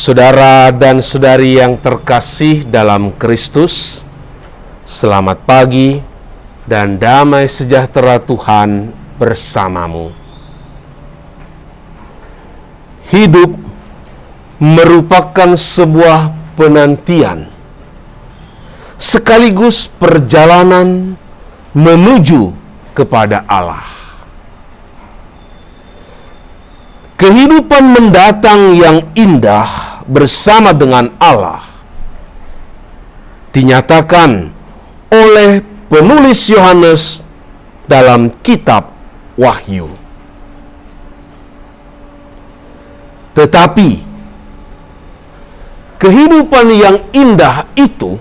Saudara dan saudari yang terkasih dalam Kristus, selamat pagi dan damai sejahtera Tuhan bersamamu. Hidup merupakan sebuah penantian, sekaligus perjalanan menuju kepada Allah. Kehidupan mendatang yang indah bersama dengan Allah dinyatakan oleh penulis Yohanes dalam kitab Wahyu. Tetapi kehidupan yang indah itu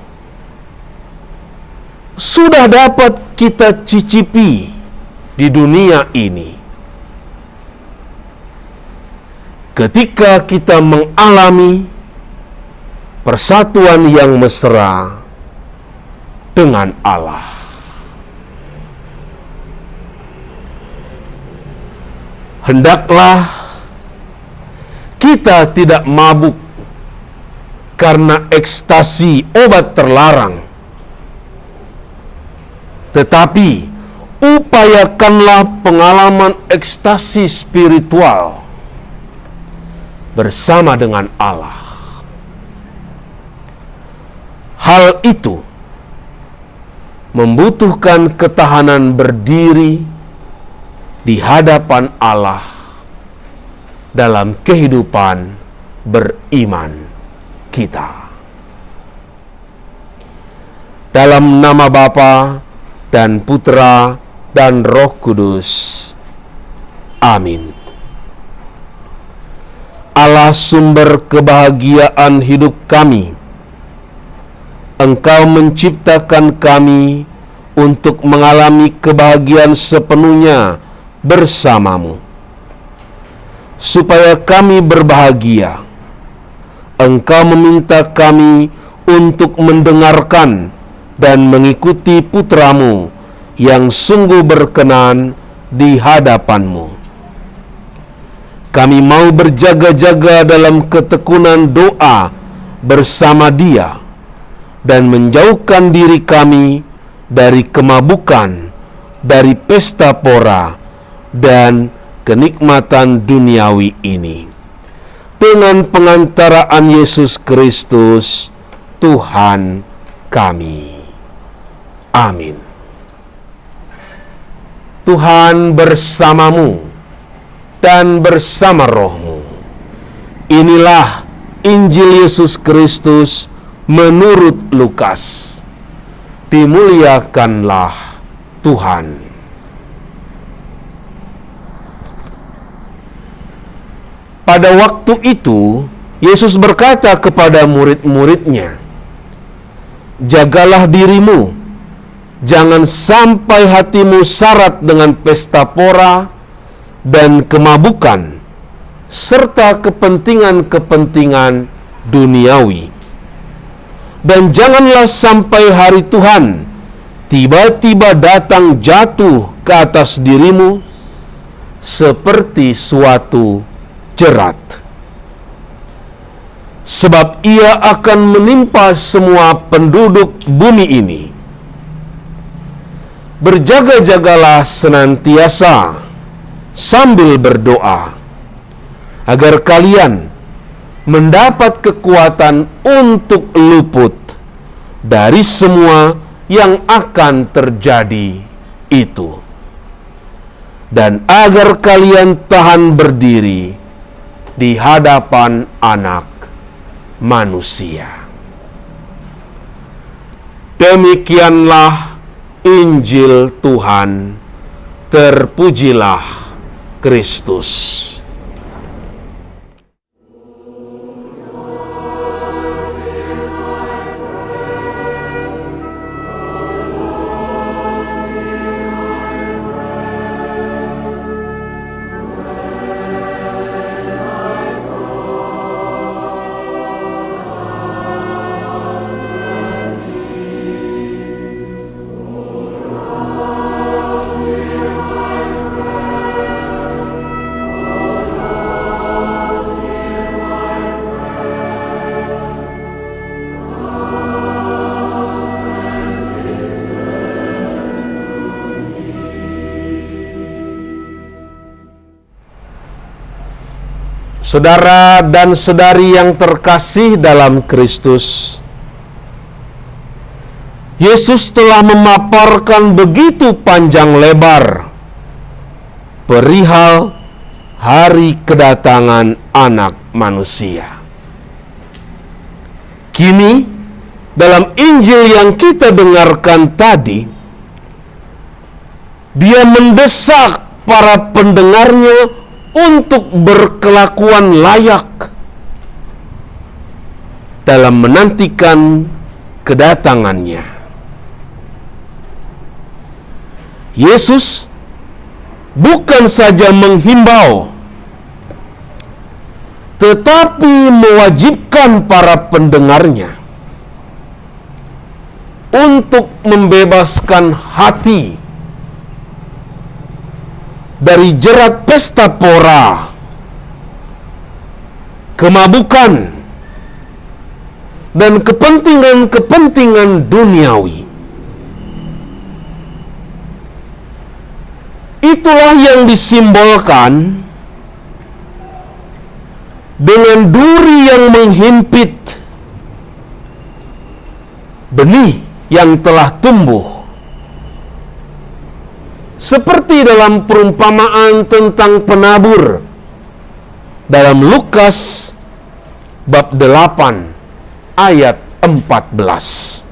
sudah dapat kita cicipi di dunia ini ketika kita mengalami persatuan yang mesra dengan Allah. Hendaklah kita tidak mabuk karena ekstasi obat terlarang, tetapi upayakanlah pengalaman ekstasi spiritual bersama dengan Allah. Hal itu membutuhkan ketahanan berdiri di hadapan Allah dalam kehidupan beriman kita. Dalam nama Bapa dan Putra dan Roh Kudus. Amin. Allah sumber kebahagiaan hidup kami, Engkau menciptakan kami untuk mengalami kebahagiaan sepenuhnya bersamamu. Supaya kami berbahagia, Engkau meminta kami untuk mendengarkan dan mengikuti putramu yang sungguh berkenan di hadapanmu. Kami mau berjaga-jaga dalam ketekunan doa bersama Dia dan menjauhkan diri kami dari kemabukan, dari pesta pora, dan kenikmatan duniawi ini. Dengan pengantaraan Yesus Kristus, Tuhan kami. Amin. Tuhan bersamamu dan bersama rohmu. Inilah Injil Yesus Kristus menurut Lukas. Dimuliakanlah Tuhan. Pada waktu itu, Yesus berkata kepada murid-muridnya, "Jagalah dirimu, jangan sampai hatimu syarat dengan pesta pora dan kemabukan, serta kepentingan-kepentingan duniawi. Dan janganlah sampai hari Tuhan tiba-tiba datang jatuh ke atas dirimu seperti suatu jerat. Sebab ia akan menimpa semua penduduk bumi ini. Berjaga-jagalah senantiasa sambil berdoa, agar kalian mendapat kekuatan untuk luput dari semua yang akan terjadi itu, dan agar kalian tahan berdiri di hadapan Anak Manusia." Demikianlah Injil Tuhan. Terpujilah Kristus. Saudara dan saudari yang terkasih dalam Kristus, Yesus telah memaparkan begitu panjang lebar perihal hari kedatangan Anak Manusia. Kini, dalam Injil yang kita dengarkan tadi, Dia mendesak para pendengarnya untuk berkelakuan layak dalam menantikan kedatangannya. Yesus bukan saja menghimbau, tetapi mewajibkan para pendengarnya untuk membebaskan hati dari jerat pesta pora, kemabukan, dan kepentingan-kepentingan duniawi. Itulah yang disimbolkan dengan duri yang menghimpit benih yang telah tumbuh. Seperti dalam perumpamaan tentang penabur dalam Lukas bab 8 ayat 14.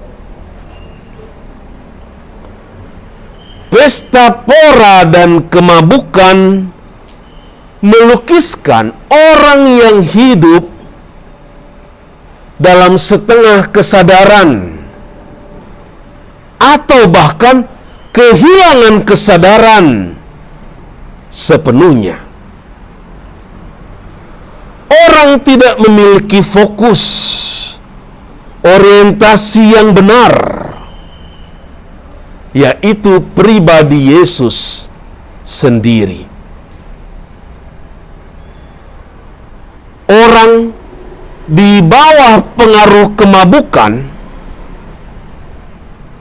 Pesta pora dan kemabukan melukiskan orang yang hidup dalam setengah kesadaran atau bahkan kehilangan kesadaran sepenuhnya. Orang tidak memiliki fokus, orientasi yang benar, yaitu pribadi Yesus sendiri. Orang di bawah pengaruh kemabukan,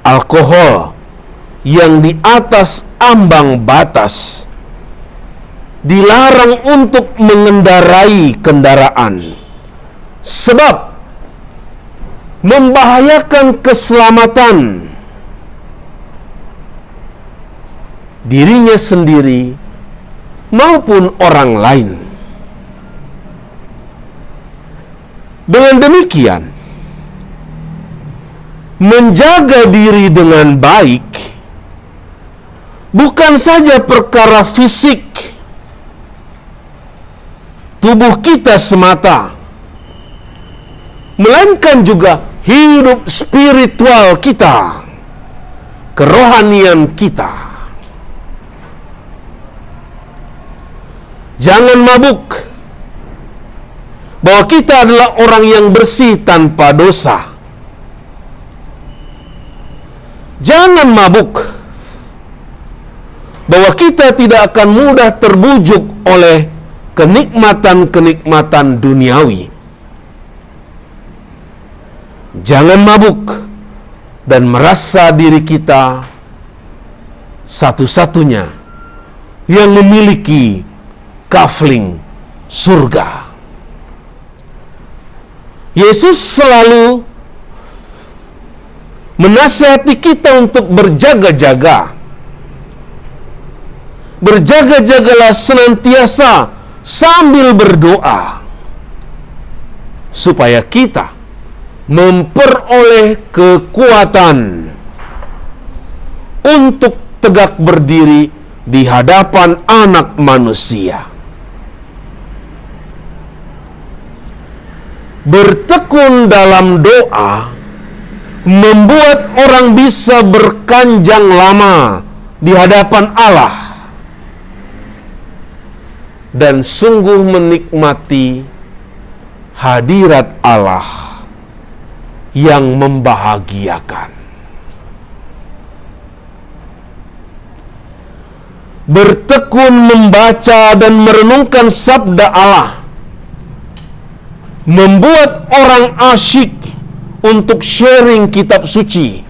alkohol yang di atas ambang batas, dilarang untuk mengendarai kendaraan sebab membahayakan keselamatan dirinya sendiri maupun orang lain. Dengan demikian, menjaga diri dengan baik bukan saja perkara fisik tubuh kita semata, melainkan juga hidup spiritual kita, kerohanian kita. Jangan mabuk bahwa kita adalah orang yang bersih tanpa dosa. Jangan mabuk bahwa kita tidak akan mudah terbujuk oleh kenikmatan-kenikmatan duniawi. Jangan mabuk dan merasa diri kita satu-satunya yang memiliki kafling surga. Yesus selalu menasihati kita untuk berjaga-jaga. Berjaga-jagalah senantiasa sambil berdoa, supaya kita memperoleh kekuatan untuk tegak berdiri di hadapan Anak Manusia. Bertekun dalam doa membuat orang bisa berkanjang lama di hadapan Allah dan sungguh menikmati hadirat Allah yang membahagiakan. Bertekun membaca dan merenungkan sabda Allah membuat orang asyik untuk sharing kitab suci.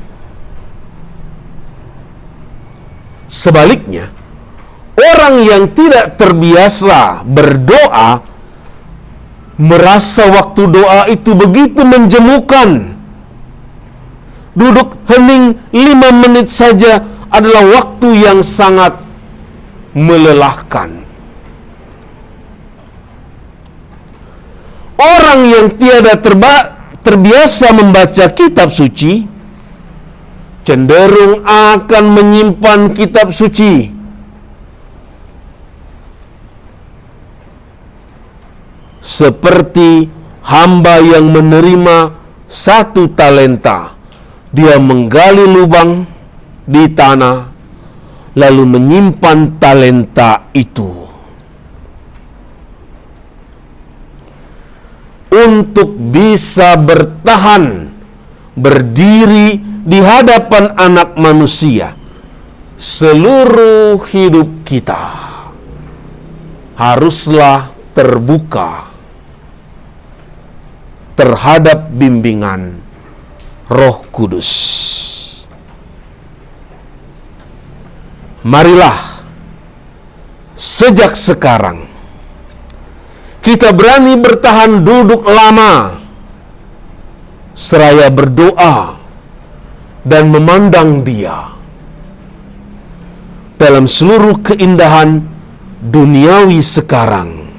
Sebaliknya, orang yang tidak terbiasa berdoa merasa waktu doa itu begitu menjemukan. Duduk hening 5 menit saja adalah waktu yang sangat melelahkan. Orang yang tiada terbiasa membaca kitab suci cenderung akan menyimpan kitab suci seperti hamba yang menerima 1 talenta. Dia menggali lubang di tanah lalu menyimpan talenta itu. Untuk bisa bertahan berdiri di hadapan Anak Manusia seluruh hidup kita haruslah terbuka terhadap bimbingan Roh Kudus. Marilah sejak sekarang kita berani bertahan duduk lama seraya berdoa dan memandang Dia dalam seluruh keindahan duniawi sekarang,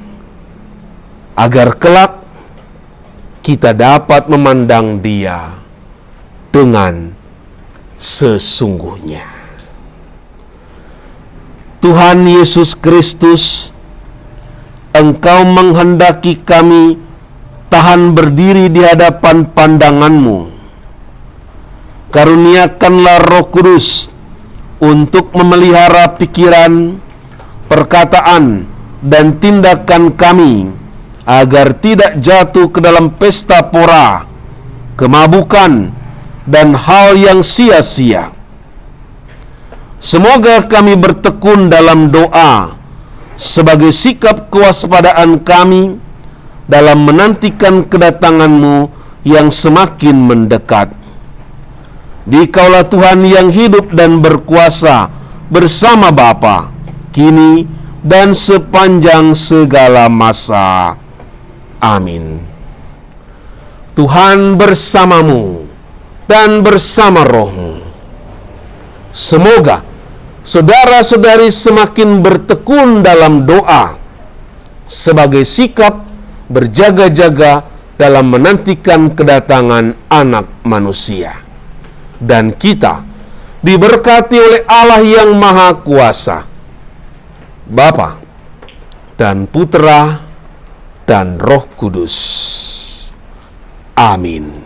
agar kelak kita dapat memandang Dia dengan sesungguhnya. Tuhan Yesus Kristus, Engkau menghendaki kami tahan berdiri di hadapan pandangan-Mu. Karuniakanlah Roh Kudus untuk memelihara pikiran, perkataan, dan tindakan kami, agar tidak jatuh ke dalam pesta pora, kemabukan, dan hal yang sia-sia. Semoga kami bertekun dalam doa sebagai sikap kewaspadaan kami dalam menantikan kedatangan-Mu yang semakin mendekat. Dikaulah Tuhan yang hidup dan berkuasa bersama Bapa, kini dan sepanjang segala masa. Amin. Tuhan bersamamu dan bersama rohmu. Semoga saudara-saudari semakin bertekun dalam doa sebagai sikap berjaga-jaga dalam menantikan kedatangan Anak Manusia. Dan kita diberkati oleh Allah yang Maha Kuasa, Bapa dan Putra dan Roh Kudus. Amin.